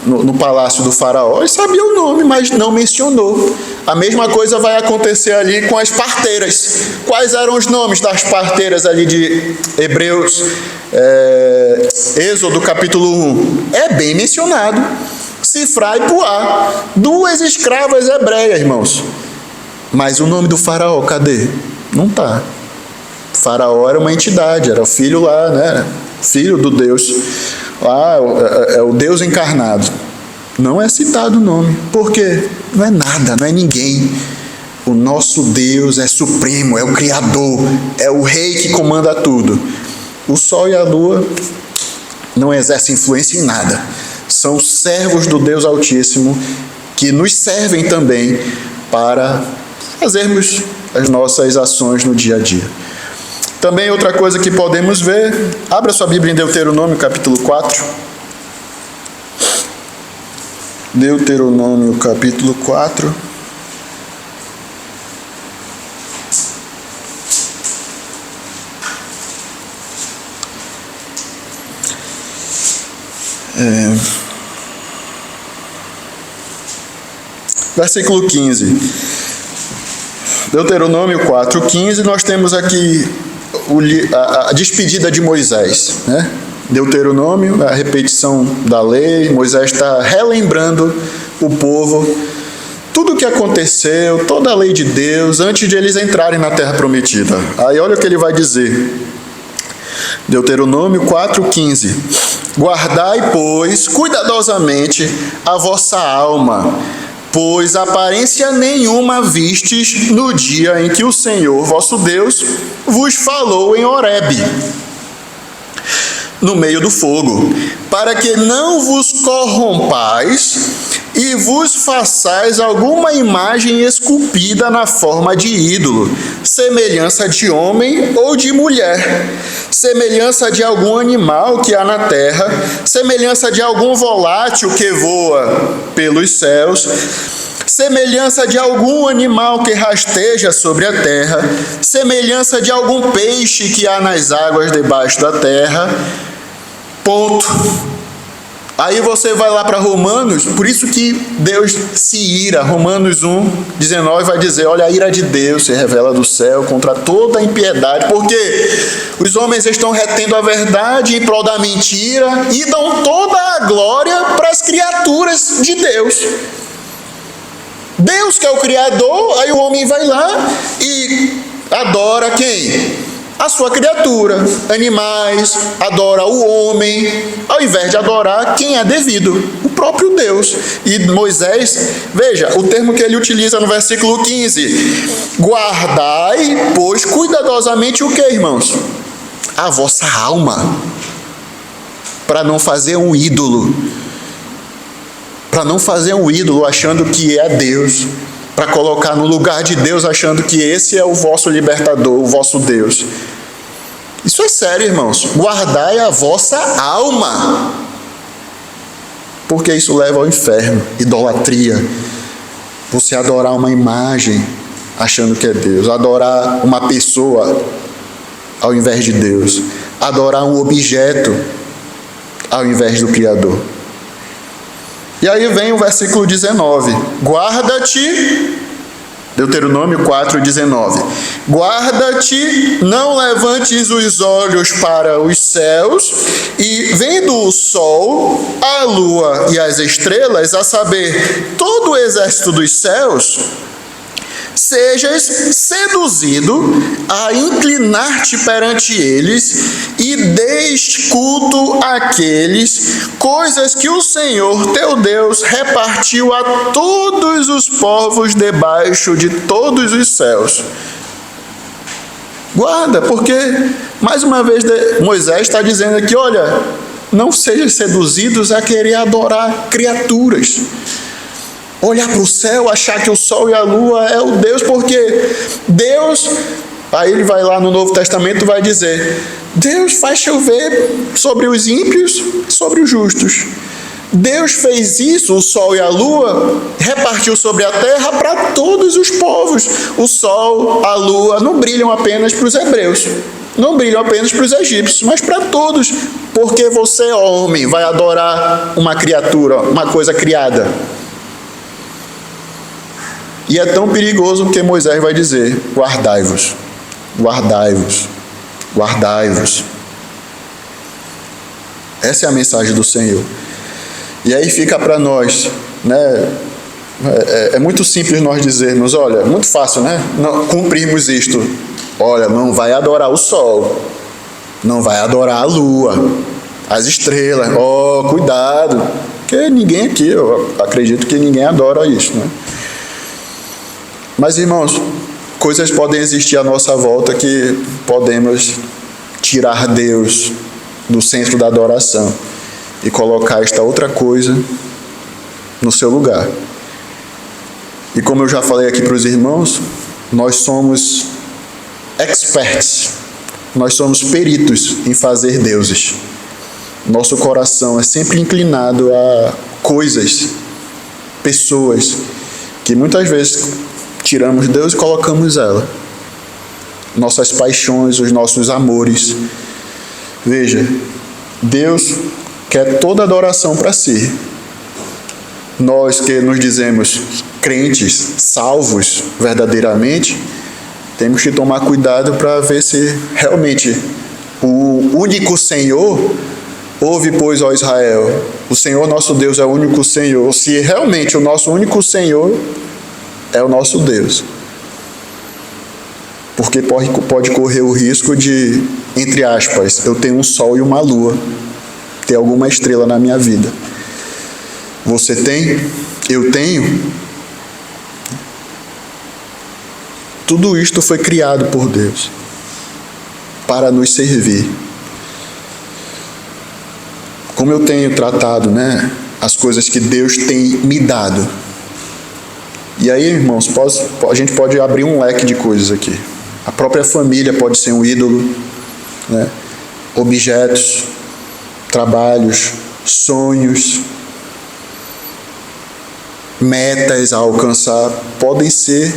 no palácio do faraó, ele sabia o nome, mas não mencionou. A mesma coisa vai acontecer ali com as parteiras. Quais eram os nomes das parteiras ali de Hebreus, Êxodo capítulo 1? É bem mencionado. Sifrá e Puá, 2 escravas hebreias, irmãos. Mas o nome do faraó, cadê? Não está. Faraó era uma entidade, era o filho lá, né? Filho do Deus. Lá é o Deus encarnado. Não é citado o nome. Por quê? Não é nada, não é ninguém. O nosso Deus é supremo, é o Criador, é o Rei que comanda tudo. O Sol e a Lua não exercem influência em nada. São servos do Deus Altíssimo que nos servem também para fazermos as nossas ações no dia a dia. Também outra coisa que podemos ver, abra sua Bíblia em Deuteronômio capítulo 4. Deuteronômio capítulo 4. Versículo 15. Deuteronômio 4:15, nós temos aqui a despedida de Moisés, né? Deuteronômio, a repetição da lei. Moisés está relembrando o povo tudo o que aconteceu, toda a lei de Deus, antes de eles entrarem na terra prometida. Aí olha o que ele vai dizer. Deuteronômio 4:15. Guardai, pois, cuidadosamente a vossa alma, pois aparência nenhuma vistes no dia em que o Senhor vosso Deus vos falou em Horebe, no meio do fogo, para que não vos corrompais e vos façais alguma imagem esculpida na forma de ídolo, semelhança de homem ou de mulher, semelhança de algum animal que há na terra, semelhança de algum volátil que voa pelos céus, semelhança de algum animal que rasteja sobre a terra, semelhança de algum peixe que há nas águas debaixo da terra. Ponto. Aí você vai lá para Romanos, por isso que Deus se ira. Romanos 1:19 vai dizer: olha, a ira de Deus se revela do céu contra toda a impiedade, porque os homens estão retendo a verdade em prol da mentira e dão toda a glória para as criaturas de Deus. Deus que é o Criador, aí o homem vai lá e adora quem? A sua criatura, animais, adora o homem, ao invés de adorar quem é devido, o próprio Deus. E Moisés, veja, o termo que ele utiliza no versículo 15: guardai, pois, cuidadosamente o que, irmãos? A vossa alma, para não fazer um ídolo, achando que é Deus, para colocar no lugar de Deus, achando que esse é o vosso libertador, o vosso Deus. Isso é sério, irmãos. Guardai a vossa alma, porque isso leva ao inferno. Idolatria. Você adorar uma imagem achando que é Deus, adorar uma pessoa ao invés de Deus, adorar um objeto ao invés do Criador. E aí vem o versículo 19: guarda-te, Deuteronômio 4:19, guarda-te, não levantes os olhos para os céus, e vendo o sol, a lua e as estrelas, a saber, todo o exército dos céus, sejas seduzido a inclinar-te perante eles e deis culto àqueles, coisas que o Senhor teu Deus repartiu a todos os povos debaixo de todos os céus. Guarda, porque, mais uma vez, Moisés está dizendo aqui, olha, não sejam seduzidos a querer adorar criaturas. Olhar para o céu, achar que o sol e a lua é o Deus, porque Deus, aí ele vai lá no Novo Testamento e vai dizer, Deus faz chover sobre os ímpios e sobre os justos. Deus fez isso, o sol e a lua, repartiu sobre a terra para todos os povos. O sol, a lua não brilham apenas para os hebreus, não brilham apenas para os egípcios, mas para todos, porque você, homem, vai adorar uma criatura, uma coisa criada. E é tão perigoso que Moisés vai dizer, guardai-vos, guardai-vos, guardai-vos. Essa é a mensagem do Senhor. E aí fica para nós, né? É muito simples nós dizermos, olha, muito fácil, né? Não, cumprirmos isto. Olha, não vai adorar o sol, não vai adorar a lua, as estrelas. Oh, cuidado, porque ninguém aqui, eu acredito que ninguém adora isso, né? Mas, irmãos, coisas podem existir à nossa volta que podemos tirar Deus do centro da adoração e colocar esta outra coisa no seu lugar. E como eu já falei aqui para os irmãos, nós somos experts, nós somos peritos em fazer deuses. Nosso coração é sempre inclinado a coisas, pessoas, que muitas vezes tiramos Deus e colocamos ela. Nossas paixões, os nossos amores. Veja, Deus quer toda adoração para si. Nós que nos dizemos crentes, salvos verdadeiramente, temos que tomar cuidado para ver se realmente o único Senhor, ouve, pois, ó Israel, o Senhor nosso Deus é o único Senhor, se realmente o nosso único Senhor é o nosso Deus. Porque pode correr o risco de, entre aspas, eu tenho um sol e uma lua, ter alguma estrela na minha vida. Você tem? Eu tenho? Tudo isto foi criado por Deus para nos servir. Como eu tenho tratado, né, as coisas que Deus tem me dado. E aí, irmãos, a gente pode abrir um leque de coisas aqui. A própria família pode ser um ídolo, né? Objetos, trabalhos, sonhos, metas a alcançar podem ser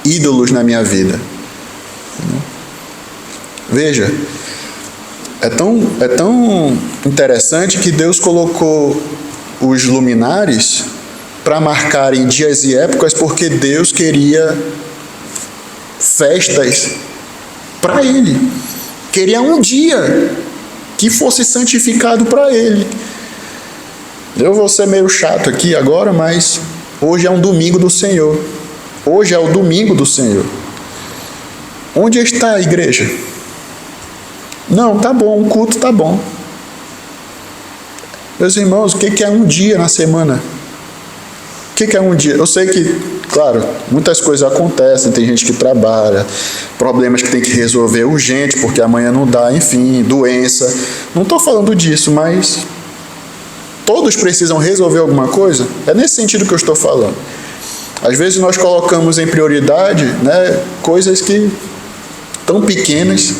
ídolos na minha vida. Veja, É tão interessante que Deus colocou os luminares para marcarem dias e épocas, porque Deus queria festas para Ele. Queria um dia que fosse santificado para Ele. Eu vou ser meio chato aqui agora, mas hoje é um domingo do Senhor. Hoje é o domingo do Senhor. Onde está a igreja? Não, tá bom, um culto tá bom. Meus irmãos, o que é um dia na semana? O que é um dia? Eu sei que, claro, muitas coisas acontecem, tem gente que trabalha, problemas que tem que resolver urgente, porque amanhã não dá, enfim, doença. Não estou falando disso, mas todos precisam resolver alguma coisa. É nesse sentido que eu estou falando. Às vezes nós colocamos em prioridade, né, coisas que tão pequenas.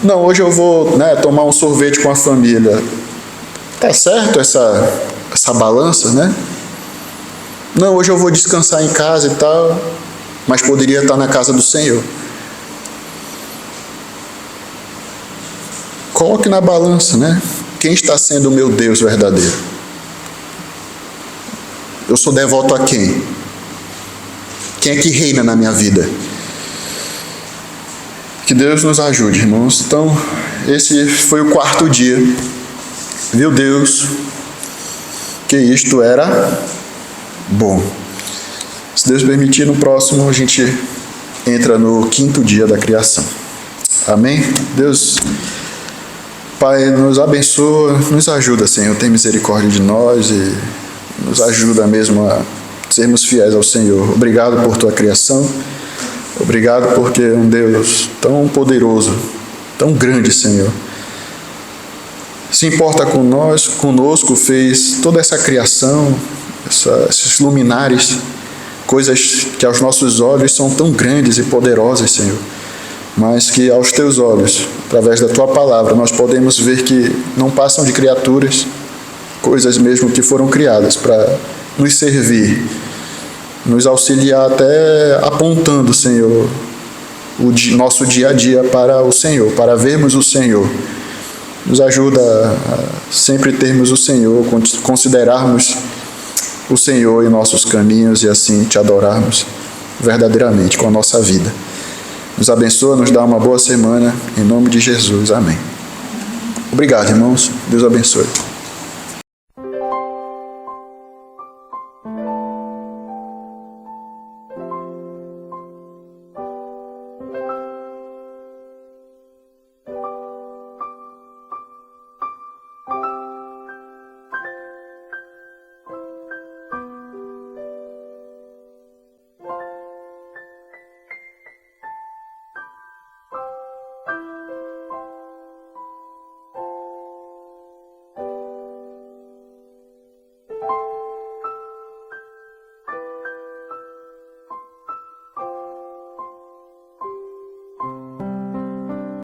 Não, hoje eu vou, né, tomar um sorvete com a família. Tá certo essa balança, né? Não, hoje eu vou descansar em casa e tal, mas poderia estar na casa do Senhor. Coloque na balança, né? Quem está sendo o meu Deus verdadeiro? Eu sou devoto a quem? Quem é que reina na minha vida? Que Deus nos ajude, irmãos. Então, esse foi o 4º dia. Viu Deus que isto era bom. Se Deus permitir, no próximo a gente entra no 5º dia da criação. Amém? Deus, Pai, nos abençoa, nos ajuda, Senhor, tem misericórdia de nós e nos ajuda mesmo a sermos fiéis ao Senhor. Obrigado por Tua criação. Obrigado porque é um Deus tão poderoso, tão grande, Senhor. Se importa com nós, conosco, fez toda essa criação, esses luminares, coisas que aos nossos olhos são tão grandes e poderosas, Senhor, mas que aos Teus olhos, através da Tua palavra, nós podemos ver que não passam de criaturas, coisas mesmo que foram criadas para nos servir, nos auxiliar até apontando, Senhor, o nosso dia a dia para o Senhor, para vermos o Senhor. Nos ajuda a sempre termos o Senhor, considerarmos o Senhor em nossos caminhos e assim Te adorarmos verdadeiramente com a nossa vida. Nos abençoa, nos dá uma boa semana, em nome de Jesus. Amém. Obrigado, irmãos. Deus abençoe.